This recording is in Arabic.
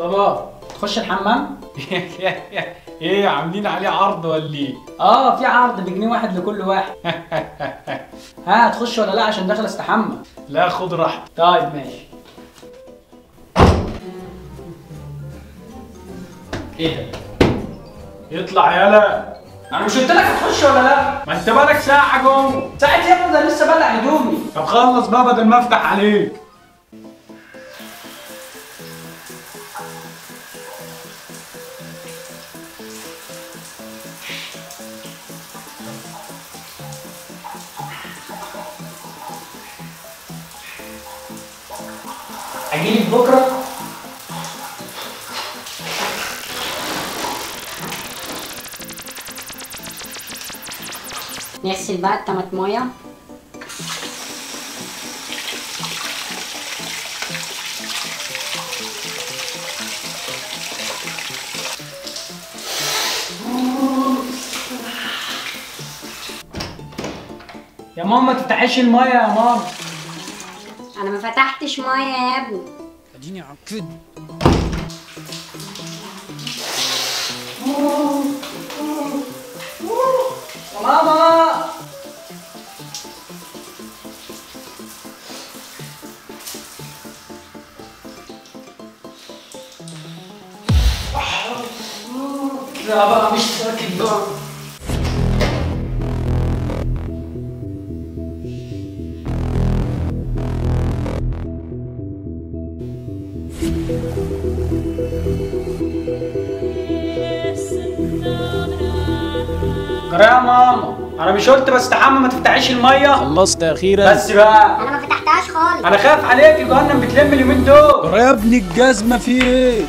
بابا تخش الحمام؟ ايه عاملين عليه عرض ولا ايه؟ اه في عرض بجنيه واحد لكل واحد. ها هتخش ولا لا عشان داخل استحمى؟ لا خد راحتك. طيب ماشي. ايه ده؟ يطلع يالا. انا مش قلت لك هتخش ولا لا؟ ما انت بالك ساعة جوه. ساعة يا ابني ده لسه بلع هدومي. طب خلص بقى بدل ما افتح عليك. اجيلك بكره؟ نغسل بقى الطماطمايه. يا ماما ما تفتحيش الميه يا ماما. انا ما فتحتش ميه يا ابني. اديني عكد. يا ماما لا بقى مش ساكت بقى. جرى يا ماما انا مش قلت بستحمى ما تفتحيش الميه؟ خلصت اخيرا. بس بقى انا ما فتحتهاش خالص. انا خايف عليك، جهنم بتلم اليومين دول. يا ابني الجزمه في ايه؟